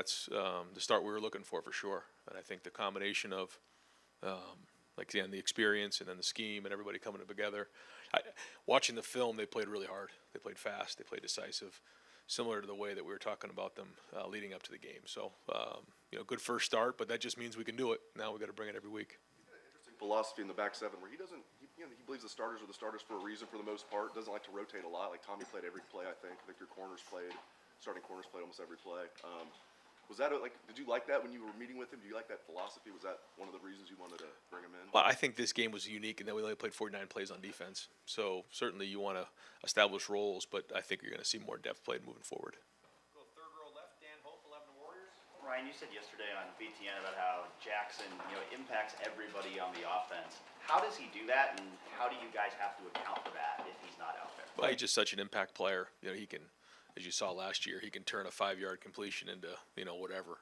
That's the start we were looking for sure. And I think the combination of like again the experience and then the scheme and everybody coming together. Watching the film, they played really hard. They played fast. They played decisive, similar to the way that we were talking about them leading up to the game. So good first start, but that just means we can do it. Now we got to bring it every week. He's got an interesting philosophy in the back seven where he doesn't. He believes the starters are the starters for a reason for the most part. Doesn't like to rotate a lot. Like Tommy played every play. I think your starting corners played almost every play. Was that did you like that when you were meeting with him? Do you like that philosophy? Was that one of the reasons you wanted to bring him in? Well, I think this game was unique in that we only played 49 plays on defense. So certainly you want to establish roles, but I think you're going to see more depth played moving forward. Go third row left, Dan Hope, 11 Warriors. Ryan, you said yesterday on BTN about how Jackson, impacts everybody on the offense. How does he do that, and how do you guys have to account for that if he's not out there? Well, he's just such an impact player. He can, as you saw last year, he can turn a 5-yard completion into, whatever.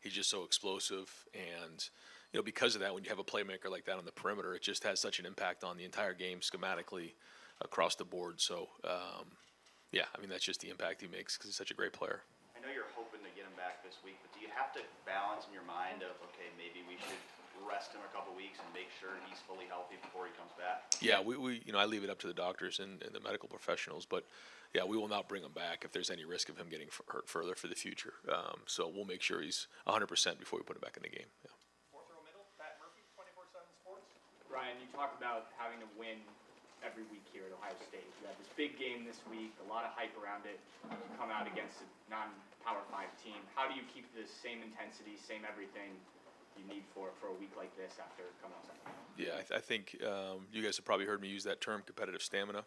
He's just so explosive. And, because of that, when you have a playmaker like that on the perimeter, it just has such an impact on the entire game schematically across the board. So, that's just the impact he makes because he's such a great player. I know you're hoping to get him back this week, but do you have to balance in your mind of, okay, maybe we should rest him a couple weeks and make sure he's fully healthy before he comes back? Yeah, we I leave it up to the doctors and the medical professionals, but yeah, we will not bring him back if there's any risk of him getting hurt further for the future. So we'll make sure he's 100% before we put him back in the game. Yeah. Fourth row middle, Pat Murphy, 24/7 Sports. Ryan, you talked about having to win every week here at Ohio State. You have this big game this week, a lot of hype around it. You come out against a non-Power 5 team. How do you keep the same intensity, same everything you need for a week like this after coming outside? Yeah, I think you guys have probably heard me use that term, competitive stamina,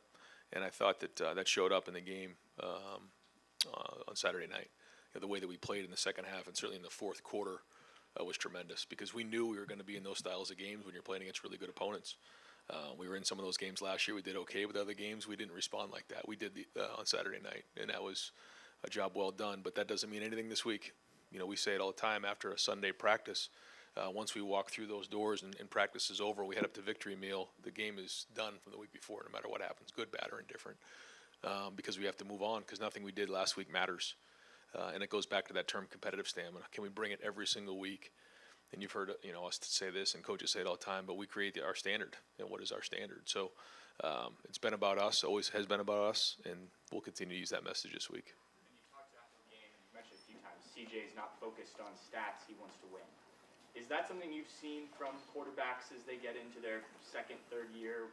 and I thought that that showed up in the game on Saturday night. The way that we played in the second half and certainly in the fourth quarter was tremendous because we knew we were going to be in those styles of games when you're playing against really good opponents. We were in some of those games last year. We did okay with other games. We didn't respond like that. We did on Saturday night, and that was a job well done. But that doesn't mean anything this week. We say it all the time after a Sunday practice. Once we walk through those doors and practice is over, we head up to victory meal. The game is done from the week before, no matter what happens, good, bad, or indifferent, because we have to move on because nothing we did last week matters. And it goes back to that term, competitive stamina. Can we bring it every single week? And you've heard us say this, and coaches say it all the time, but we create our standard. And what is our standard? So it's been about us, always has been about us, and we'll continue to use that message this week. And you talked after the game, and you mentioned a few times, CJ's not focused on stats, he wants to win. Is that something you've seen from quarterbacks as they get into their second, third year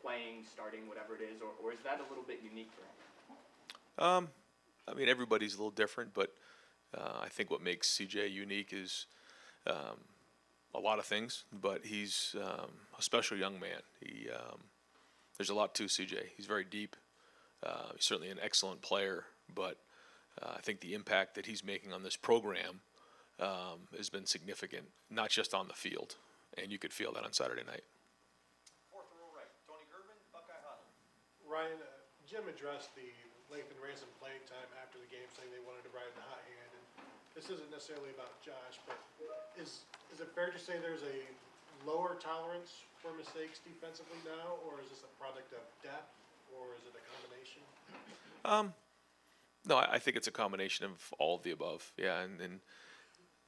playing, starting, whatever it is, or is that a little bit unique for him? Everybody's a little different, but I think what makes CJ unique is a lot of things, but he's a special young man. There's a lot to CJ. He's very deep. He's certainly an excellent player, but I think the impact that he's making on this program has been significant, not just on the field, and you could feel that on Saturday night. Fourth row right, Tony Gerben, Buckeye Huddle. Ryan, Jim addressed the length and ransom playing time after the game, saying they wanted to ride the hot hand. And this isn't necessarily about Josh, but is it fair to say there's a lower tolerance for mistakes defensively now, or is this a product of depth, or is it a combination? No, I think it's a combination of all of the above. Yeah, and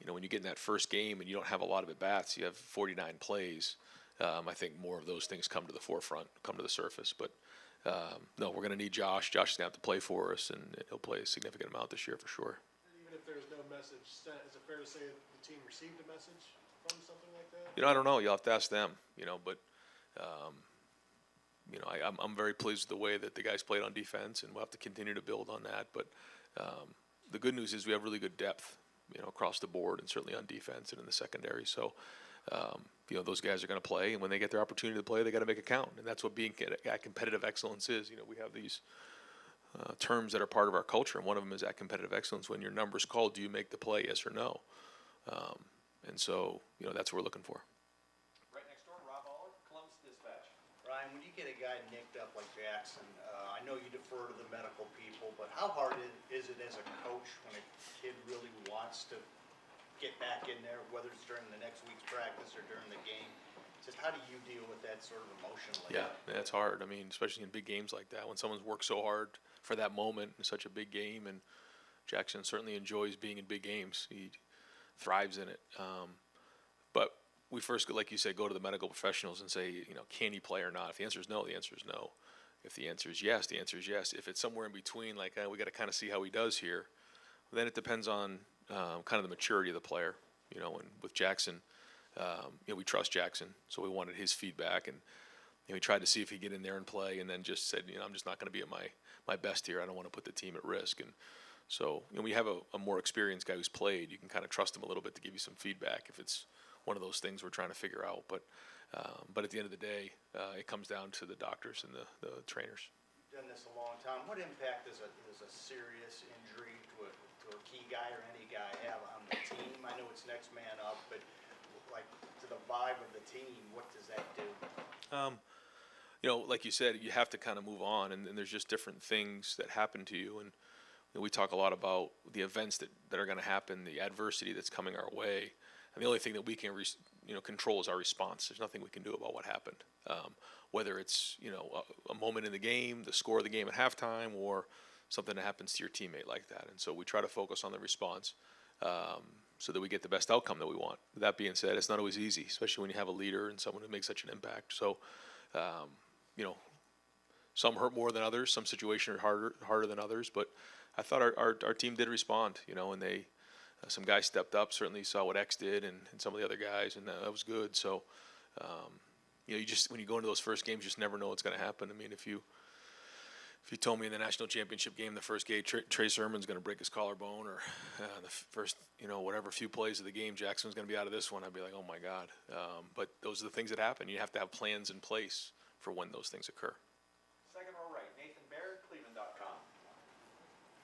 when you get in that first game and you don't have a lot of at-bats, you have 49 plays, I think more of those things come to the forefront, come to the surface. But, no, we're going to need Josh. Josh is going to have to play for us, and he'll play a significant amount this year for sure. Even if there's no message sent, is it fair to say that the team received a message from something like that? I don't know. You'll have to ask them, but, I'm very pleased with the way that the guys played on defense, and we'll have to continue to build on that. But the good news is we have really good depth, across the board, and certainly on defense and in the secondary. So, those guys are going to play, and when they get their opportunity to play, they got to make it count. And that's what being at competitive excellence is. We have these terms that are part of our culture, and one of them is at competitive excellence. When your number's called, do you make the play, yes or no? And so, that's what we're looking for. Right next door, Rob Aller, Columbus Dispatch. Ryan, when you get a guy nicked up like Jackson, I know you defer to the medical people, but how hard is it as a coach when a kid really wants to get back in there, whether it's during the next week's practice or during the game? Just how do you deal with that sort of emotionally? Yeah, that's hard. Especially in big games like that, when someone's worked so hard for that moment in such a big game, and Jackson certainly enjoys being in big games. He thrives in it. But we first, like you said, go to the medical professionals and say, can he play or not? If the answer is no, the answer is no. If the answer is yes, the answer is yes. If it's somewhere in between, like we got to kind of see how he does here, then it depends on kind of the maturity of the player. And with Jackson, we trust Jackson, so we wanted his feedback, and we tried to see if he'd get in there and play, and then just said, I'm just not going to be at my best here. I don't want to put the team at risk. And so we have a more experienced guy who's played. You can kind of trust him a little bit to give you some feedback if it's one of those things we're trying to figure out. But at the end of the day, it comes down to the doctors and the trainers. You've done this a long time. What impact does a serious injury to a key guy or any guy have on the team? I know it's next man up, but like to the vibe of the team, what does that do? Like you said, you have to kind of move on, and there's just different things that happen to you. And we talk a lot about the events that are going to happen, the adversity that's coming our way. And the only thing that we can control is our response. There's nothing we can do about what happened, whether it's a moment in the game, the score of the game at halftime, or something that happens to your teammate like that. And so we try to focus on the response so that we get the best outcome that we want. That being said, it's not always easy, especially when you have a leader and someone who makes such an impact. So some hurt more than others. Some situations are harder than others. But I thought our team did respond, and they some guys stepped up. Certainly saw what X did and some of the other guys, and that was good. So you just when you go into those first games, you just never know what's going to happen. I mean, if you told me in the national championship game, the first game, Trey Sermon's going to break his collarbone, or the first, whatever few plays of the game, Jackson's going to be out of this one, I'd be like, oh my God. But those are the things that happen. You have to have plans in place for when those things occur. Second row right, Nathan Baird, Cleveland.com.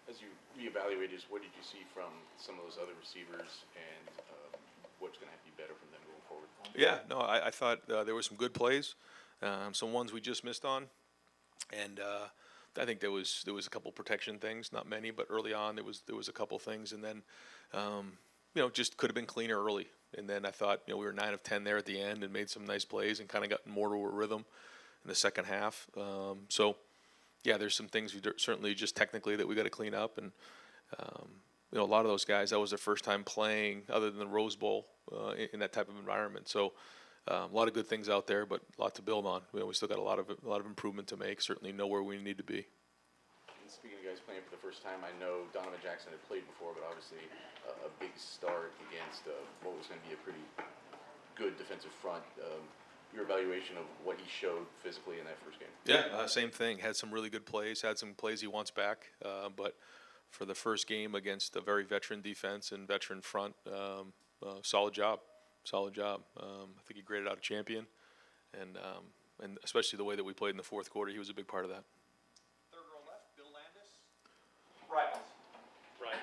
As you reevaluated, what did you see from some of those other receivers, and what's going to have to be better from them going forward? Yeah, no, I thought there were some good plays, some ones we just missed on, and I think there was a couple protection things, not many, but early on there was a couple things, and then just could have been cleaner early. And then I thought we were 9 of 10 there at the end and made some nice plays and kind of got more to a rhythm in the second half. So yeah, there's some things certainly just technically that we got to clean up, and a lot of those guys, that was their first time playing other than the Rose Bowl in that type of environment. So a lot of good things out there, but a lot to build on. We still got a lot of improvement to make. Certainly know where we need to be. And speaking of guys playing for the first time, I know Donovan Jackson had played before, but obviously a big start against what was going to be a pretty good defensive front. Your evaluation of what he showed physically in that first game? Yeah, same thing. Had some really good plays. Had some plays he wants back, but for the first game against a very veteran defense and veteran front, solid job. I think he graded out a champion, and especially the way that we played in the fourth quarter, he was a big part of that. Third row left, Bill Landis, Rivals. Right.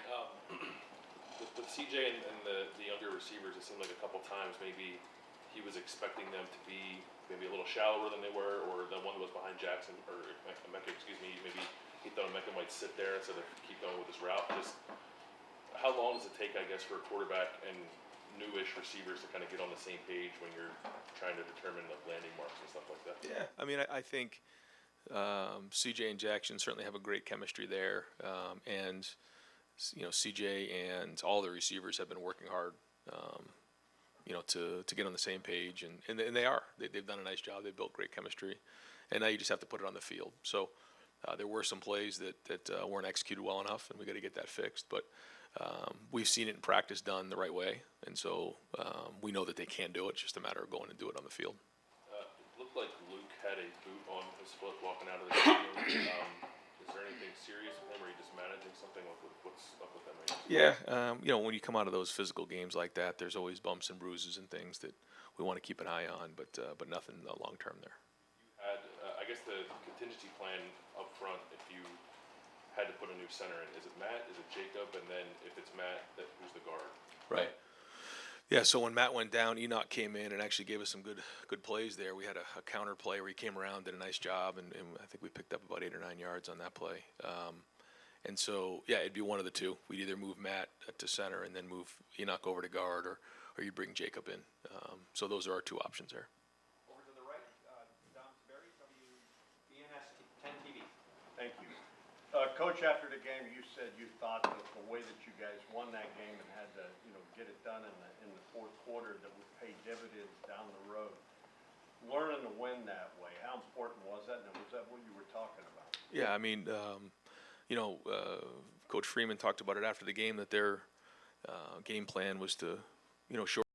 With CJ and the younger receivers, it seemed like a couple times maybe he was expecting them to be maybe a little shallower than they were, or the one that was behind Jackson, or Emeka, maybe he thought Emeka might sit there instead of keep going with his route. Just how long does it take, I guess, for a quarterback and newish receivers to kind of get on the same page when you're trying to determine the landing marks and stuff like that? Yeah, I mean, I think CJ and Jackson certainly have a great chemistry there, and CJ and all the receivers have been working hard, to get on the same page, and they are. They've done a nice job. They've built great chemistry, and now you just have to put it on the field. So there were some plays that weren't executed well enough, and we got to get that fixed. But we've seen it in practice done the right way, and so we know that they can do it. It's just a matter of going and do it on the field. It looked like Luke had a boot on his foot walking out of the stadium. Is there anything serious with him, or are you just managing something? What's up with that? Yeah, when you come out of those physical games like that, there's always bumps and bruises and things that we want to keep an eye on, but nothing long term there. You had, I guess, the contingency plan up front. If you had to put a new center in, is it Matt? Is it Jacob? And then if it's Matt, who's the guard? Right. Yeah, so when Matt went down, Enoch came in and actually gave us some good plays there. We had a counter play where he came around, did a nice job, and I think we picked up about 8 or 9 yards on that play. And so, yeah, it'd be one of the two. We'd either move Matt to center and then move Enoch over to guard, or you bring Jacob in. So those are our two options there. Over to the right, Don Berry, WBNS 10 TV. Thank you. Coach, after the game, you said you thought that the way that you guys won that game and had to, get it done in the fourth quarter, that would pay dividends down the road. Learning to win that way, how important was that, and was that what you were talking about? Yeah, I mean, Coach Freeman talked about it after the game that their game plan was to, short.